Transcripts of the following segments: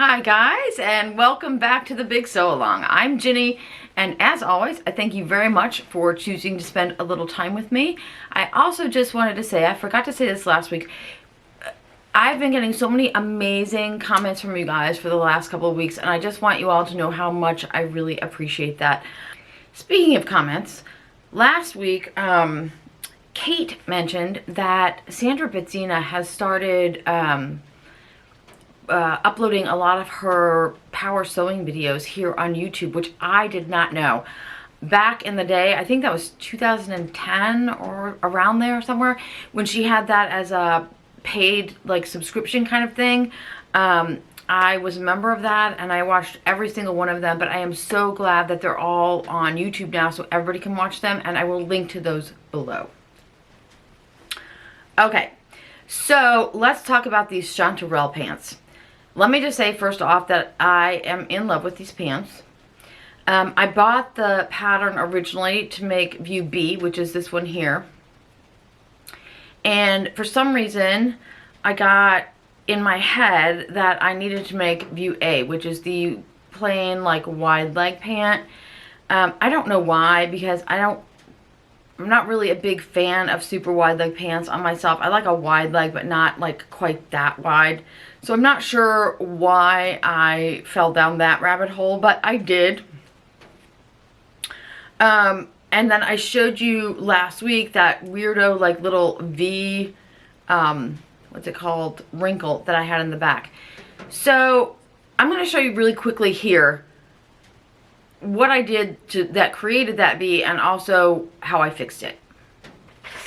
Hi guys, and welcome back to the Big Sew Along. I'm Ginny, and as always, I thank you very much for choosing to spend a little time with me. I also just wanted to say, I forgot to say this last week, I've been getting so many amazing comments from you guys for the last couple of weeks, and I just want you all to know how much I really appreciate that. Speaking of comments, last week, Kate mentioned that Sandra Betzina has started uploading a lot of her power sewing videos here on YouTube, which I did not know. Back in the day, I think that was 2010 or around there somewhere, when she had that as a paid like subscription kind of thing. I was a member of that and I watched every single one of them, but I am so glad that they're all on YouTube now so everybody can watch them, and I will link to those below. Okay, so let's talk about these chanterelle pants. Let me just say first off that I am in love with these pants. I bought the pattern originally to make view B, which is this one here. And for some reason, I got in my head that I needed to make view A, which is the plain like wide leg pant. I don't know why, because I'm not really a big fan of super wide leg pants on myself. I like a wide leg, but not like quite that wide. So I'm not sure why I fell down that rabbit hole, but I did. And then I showed you last week that weirdo like little V, what's it called, wrinkle that I had in the back. So I'm going to show you really quickly here what I did that created that V, and also how I fixed it.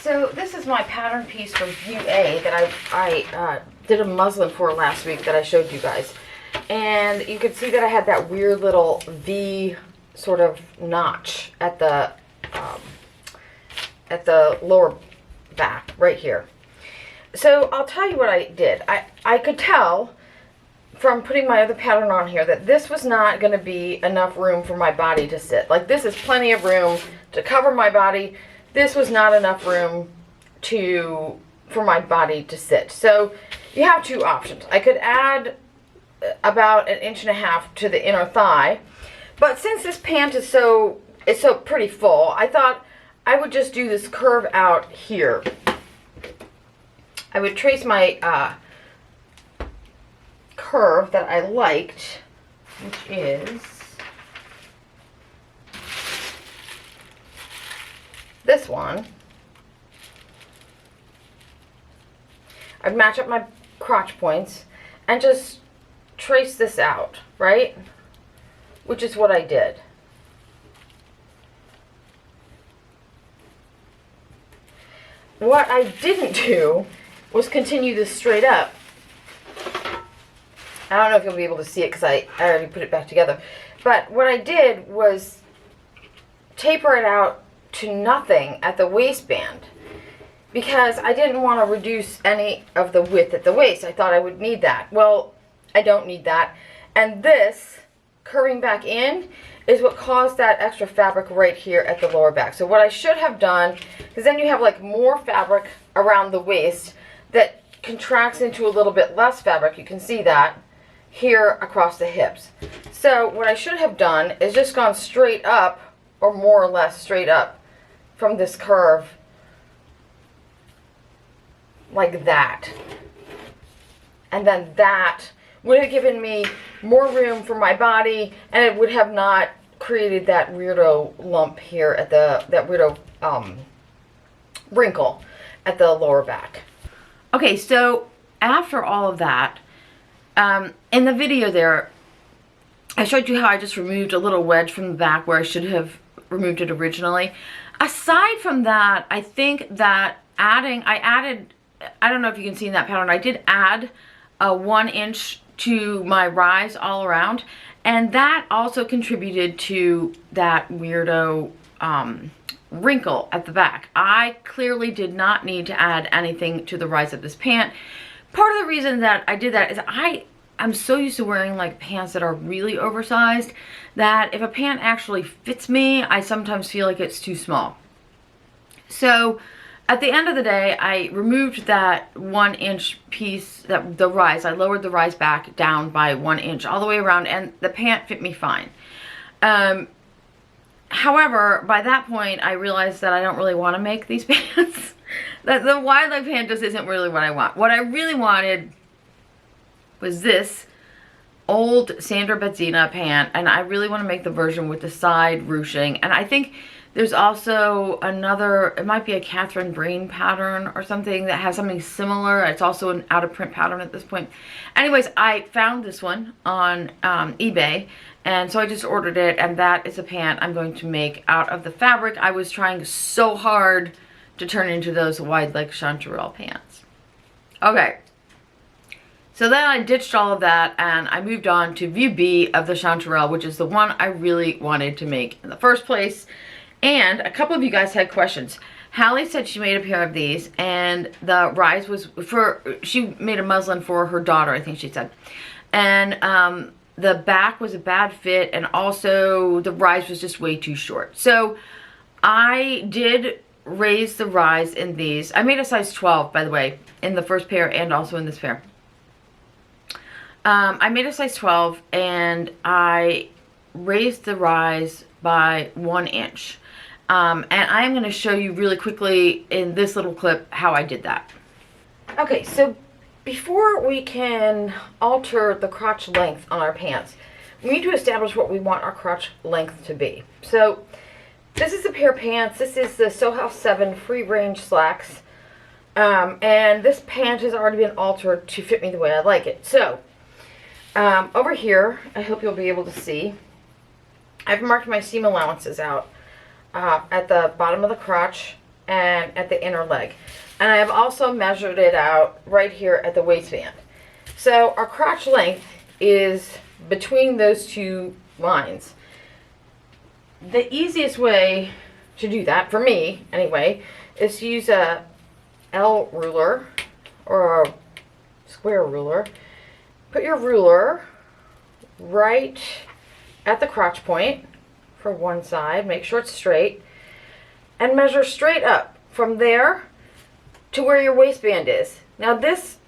So this is my pattern piece from view A that I did a muslin for last week that I showed you guys. And you can see that I had that weird little V sort of notch at the lower back right here. So I'll tell you what I did. I could tell from putting my other pattern on here that this was not going to be enough room for my body to sit. Like, this is plenty of room to cover my body. This was not enough room for my body to sit. So you have two options. I could add about 1.5 inches to the inner thigh, but since this pant is so pretty full, I thought I would just do this curve out here. I would trace my curve that I liked, which is this one. I'd match up my crotch points and just trace this out, right? Which is what I did. What I didn't do was continue this straight up. I don't know if you'll be able to see it because I already put it back together. But what I did was taper it out to nothing at the waistband, because I didn't want to reduce any of the width at the waist. I thought I would need that. Well, I don't need that. And this curving back in is what caused that extra fabric right here at the lower back. So what I should have done, because then you have like more fabric around the waist that contracts into a little bit less fabric. You can see that here across the hips. So what I should have done is just gone straight up, or more or less straight up from this curve like that. And then that would have given me more room for my body, and it would have not created that weirdo lump here at that weirdo wrinkle at the lower back. Okay, so after all of that, in the video there, I showed you how I just removed a little wedge from the back where I should have removed it originally. Aside from that, I think that I added, I don't know if you can see in that pattern, I did add a 1 inch to my rise all around, and that also contributed to that weirdo wrinkle at the back. I clearly did not need to add anything to the rise of this pant. Part of the reason that I did that is I'm so used to wearing like pants that are really oversized that if a pant actually fits me, I sometimes feel like it's too small. So at the end of the day, I removed that 1-inch piece, the rise. I lowered the rise back down by 1 inch all the way around, and the pant fit me fine. However, by that point, I realized that I don't really want to make these pants. The wide leg pant just isn't really what I want. What I really wanted was this old Sandra Betzina pant, and I really want to make the version with the side ruching. And I think there's also another, it might be a Catherine Breen pattern or something that has something similar. It's also an out of print pattern at this point. Anyways, I found this one on eBay, and so I just ordered it, and that is a pant I'm going to make out of the fabric I was trying so hard to turn into those wide leg chanterelle pants. Okay. So then I ditched all of that and I moved on to view B of the chanterelle, which is the one I really wanted to make in the first place. And a couple of you guys had questions. Hallie said she made a pair of these, and the rise was for, she made a muslin for her daughter, I think she said. And the back was a bad fit, and also the rise was just way too short. So I did raise the rise in these. I made a size 12, by the way, in the first pair and also in this pair. I made a size 12, and I raised the rise by 1 inch. And I am going to show you really quickly in this little clip how I did that. Okay, so before we can alter the crotch length on our pants, we need to establish what we want our crotch length to be. So this is a pair of pants. This is the Sew House 7 free range slacks. And this pant has already been altered to fit me the way I like it. So over here, I hope you'll be able to see, I've marked my seam allowances out at the bottom of the crotch and at the inner leg. And I have also measured it out right here at the waistband. So our crotch length is between those two lines. The easiest way to do that, for me anyway, is to use a L ruler or a square ruler. Put your ruler right at the crotch point for one side, make sure it's straight, and measure straight up from there to where your waistband is. Now this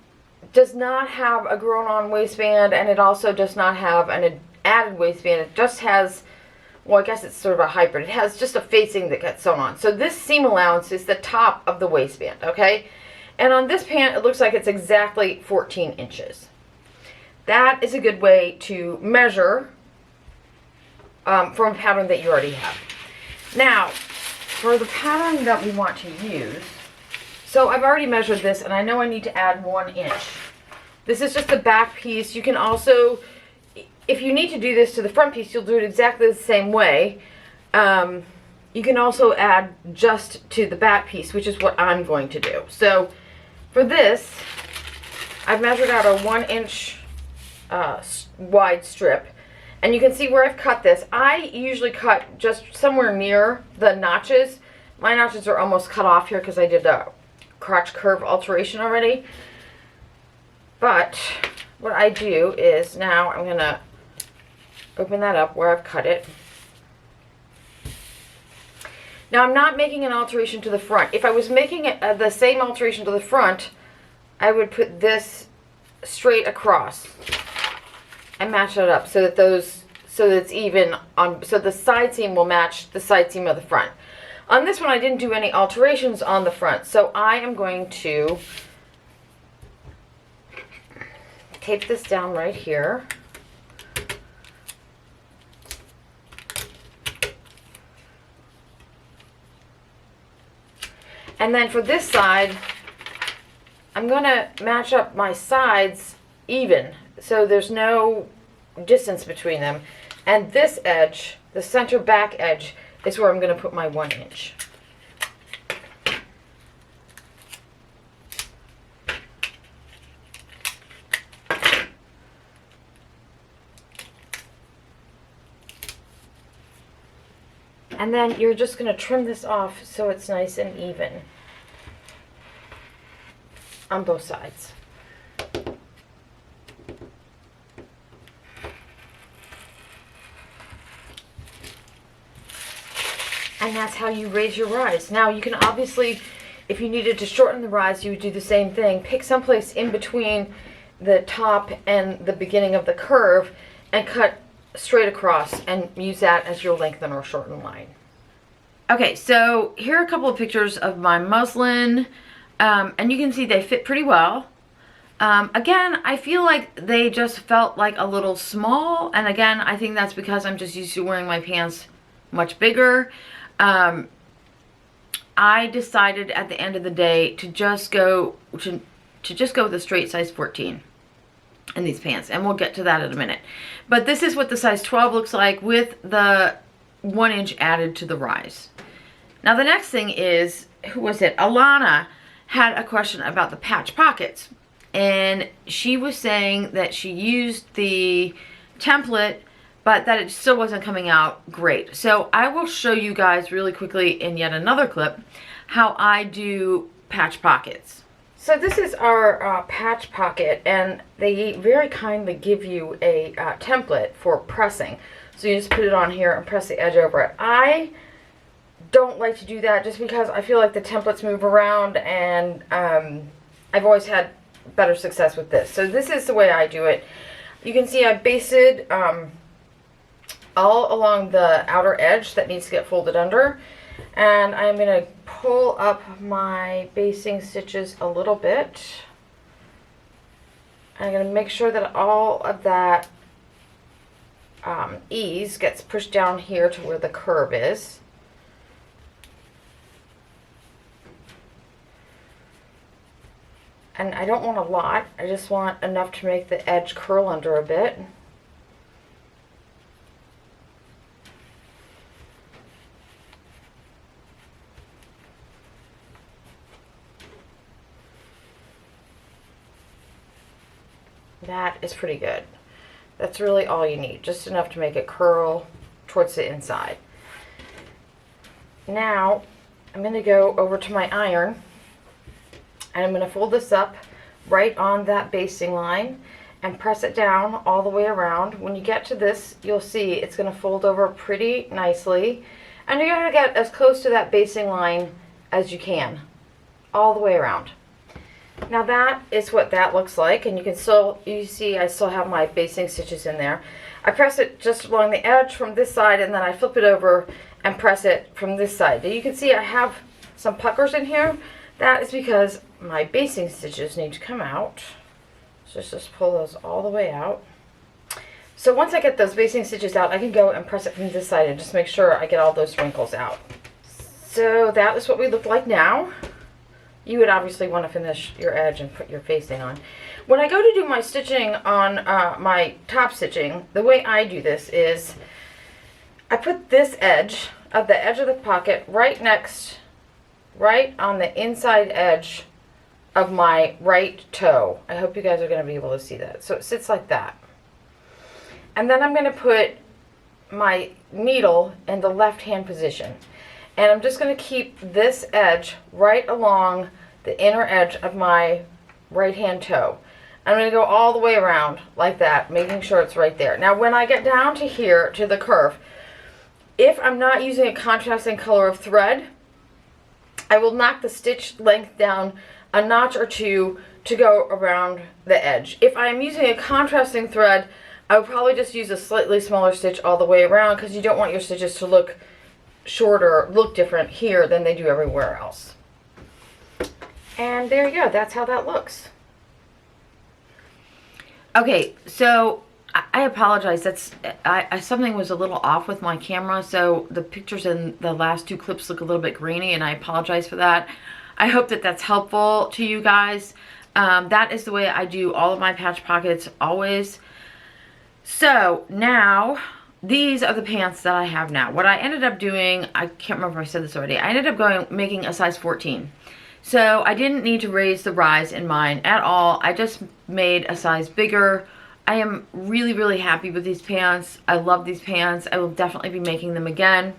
does not have a grown-on waistband, and it also does not have an added waistband. It just has, well, I guess it's sort of a hybrid. It has just a facing that gets sewn on. So this seam allowance is the top of the waistband, okay? And on this pant, it looks like it's exactly 14 inches. That is a good way to measure from a pattern that you already have. Now, for the pattern that we want to use, so I've already measured this, and I know I need to add 1 inch. This is just the back piece. You can also, if you need to do this to the front piece, you'll do it exactly the same way. You can also add just to the back piece, which is what I'm going to do. So for this, I've measured out a 1 inch wide strip. And you can see where I've cut this. I usually cut just somewhere near the notches. My notches are almost cut off here because I did the crotch curve alteration already. But what I do is now I'm going to open that up where I've cut it. Now I'm not making an alteration to the front. If I was making the same alteration to the front, I would put this straight across and match it up so that it's even on, so the side seam will match the side seam of the front. On this one, I didn't do any alterations on the front, so I am going to tape this down right here. And then for this side, I'm going to match up my sides even, so there's no distance between them. And this edge, the center back edge, is where I'm going to put my 1 inch. And then you're just going to trim this off so it's nice and even on both sides. And that's how you raise your rise. Now you can obviously, if you needed to shorten the rise, you would do the same thing. Pick someplace in between the top and the beginning of the curve and cut straight across and use that as your lengthen or shorten line. Okay, so here are a couple of pictures of my muslin, and you can see they fit pretty well. Again, I feel like they just felt like a little small, and again, I think that's because I'm just used to wearing my pants much bigger. I decided at the end of the day to just go with a straight size 14 in these pants, and we'll get to that in a minute. But this is what the size 12 looks like with the 1 inch added to the rise. Now the next thing is, who was it? Alana had a question about the patch pockets, and she was saying that she used the template but that it still wasn't coming out great. So I will show you guys really quickly in yet another clip how I do patch pockets. So this is our patch pocket, and they very kindly give you a template for pressing. So you just put it on here and press the edge over it. I don't like to do that just because I feel like the templates move around, and I've always had better success with this. So this is the way I do it. You can see I basted all along the outer edge that needs to get folded under, and I'm going to pull up my basting stitches a little bit. I'm going to make sure that all of that ease gets pushed down here to where the curve is. And I don't want a lot, I just want enough to make the edge curl under a bit. That is pretty good. That's really all you need, just enough to make it curl towards the inside. Now I'm going to go over to my iron, and I'm going to fold this up right on that basting line and press it down all the way around. When you get to this, you'll see it's going to fold over pretty nicely, and you're going to get as close to that basting line as you can all the way around. Now that is what that looks like, and you see I still have my basting stitches in there. I press it just along the edge from this side, and then I flip it over and press it from this side. Now you can see I have some puckers in here. That is because my basting stitches need to come out. So just pull those all the way out. So once I get those basting stitches out, I can go and press it from this side and just make sure I get all those wrinkles out. So that is what we look like now. You would obviously want to finish your edge and put your facing on. When I go to do my stitching on my top stitching, the way I do this is I put this edge of the pocket right on the inside edge of my right toe. I hope you guys are going to be able to see that. So it sits like that. And then I'm going to put my needle in the left hand position. And I'm just going to keep this edge right along the inner edge of my right hand toe. I'm going to go all the way around like that, making sure it's right there. Now when I get down to here, to the curve, if I'm not using a contrasting color of thread, I will knock the stitch length down a notch or two to go around the edge. If I'm using a contrasting thread, I would probably just use a slightly smaller stitch all the way around, because you don't want your stitches to look shorter, look different here than they do everywhere else. And there you go, that's how that looks. Okay, so I apologize, something was a little off with my camera, so the pictures in the last two clips look a little bit grainy, and I apologize for that. I hope that that's helpful to you guys. That is the way I do all of my patch pockets always. So now these are the pants that I have now. What I ended up doing, I can't remember if I said this already, I ended up making a size 14. So I didn't need to raise the rise in mine at all. I just made a size bigger. I am really, really happy with these pants. I love these pants. I will definitely be making them again.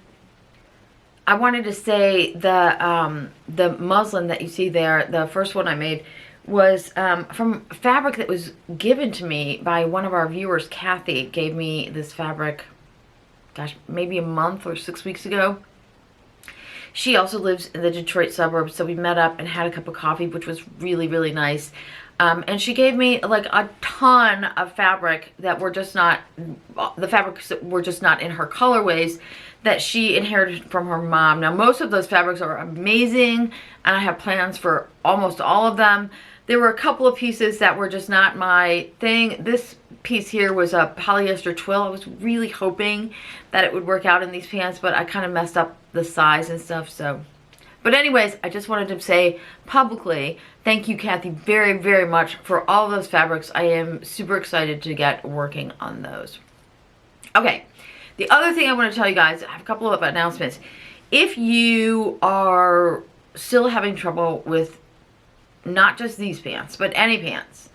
I wanted to say the muslin that you see there, the first one I made, was from fabric that was given to me by one of our viewers. Kathy gave me this fabric, gosh, maybe a month or 6 weeks ago. She also lives in the Detroit suburbs, so we met up and had a cup of coffee, which was really, really nice. And she gave me like a ton of fabric that were just not, the fabrics that were just not in her colorways that she inherited from her mom. Now, most of those fabrics are amazing, and I have plans for almost all of them. There were a couple of pieces that were just not my thing. This piece here was a polyester twill. I was really hoping that it would work out in these pants, but I kind of messed up the size and stuff, so. But anyways, I just wanted to say publicly, thank you, Kathy, very, very much for all of those fabrics. I am super excited to get working on those. Okay, the other thing I want to tell you guys, I have a couple of announcements. If you are still having trouble with not just these pants, but any pants,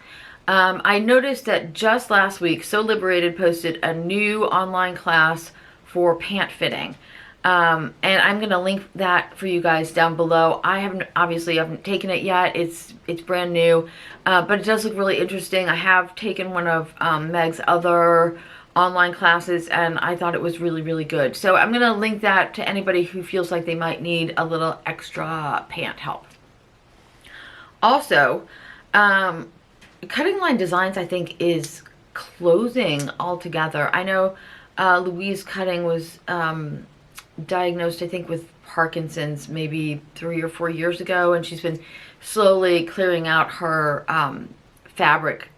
I noticed that just last week, So Liberated posted a new online class for pant fitting. And I'm going to link that for you guys down below. I haven't taken it yet. It's brand new, but it does look really interesting. I have taken one of Meg's other online classes, and I thought it was really, really good. So I'm going to link that to anybody who feels like they might need a little extra pant help. Also, Cutting Line Designs, I think, is closing altogether. I know Louise Cutting was diagnosed, I think, with Parkinson's maybe 3 or 4 years ago, and she's been slowly clearing out her fabric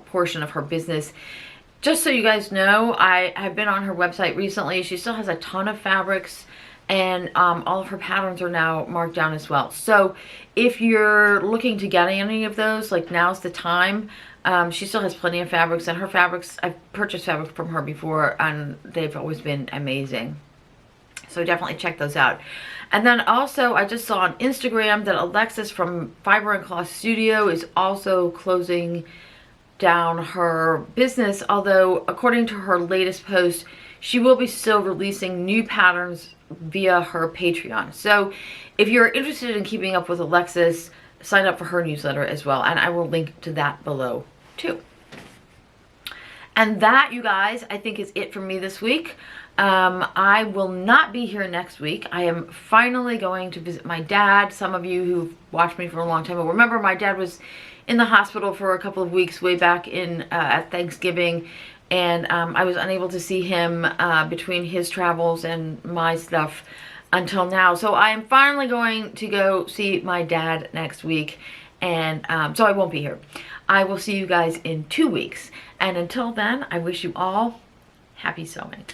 portion of her business. Just so you guys know, I have been on her website recently. She still has a ton of fabrics, and all of her patterns are now marked down as well. So if you're looking to get any of those, like, now's the time. She still has plenty of fabrics, and her fabrics, I've purchased fabric from her before, and they've always been amazing. So definitely check those out. And then also, I just saw on Instagram that Alexis from Fibre and Cloth Studio is also closing down her business, although according to her latest post, she will be still releasing new patterns via her Patreon. So if you're interested in keeping up with Alexis, sign up for her newsletter as well, and I will link to that below too. And that, you guys, I think is it for me this week. I will not be here next week. I am finally going to visit my dad. Some of you who've watched me for a long time will remember my dad was in the hospital for a couple of weeks way back in at Thanksgiving, and I was unable to see him between his travels and my stuff until now. So I am finally going to go see my dad next week, and so I won't be here. I will see you guys in 2 weeks, and until then, I wish you all happy sewing.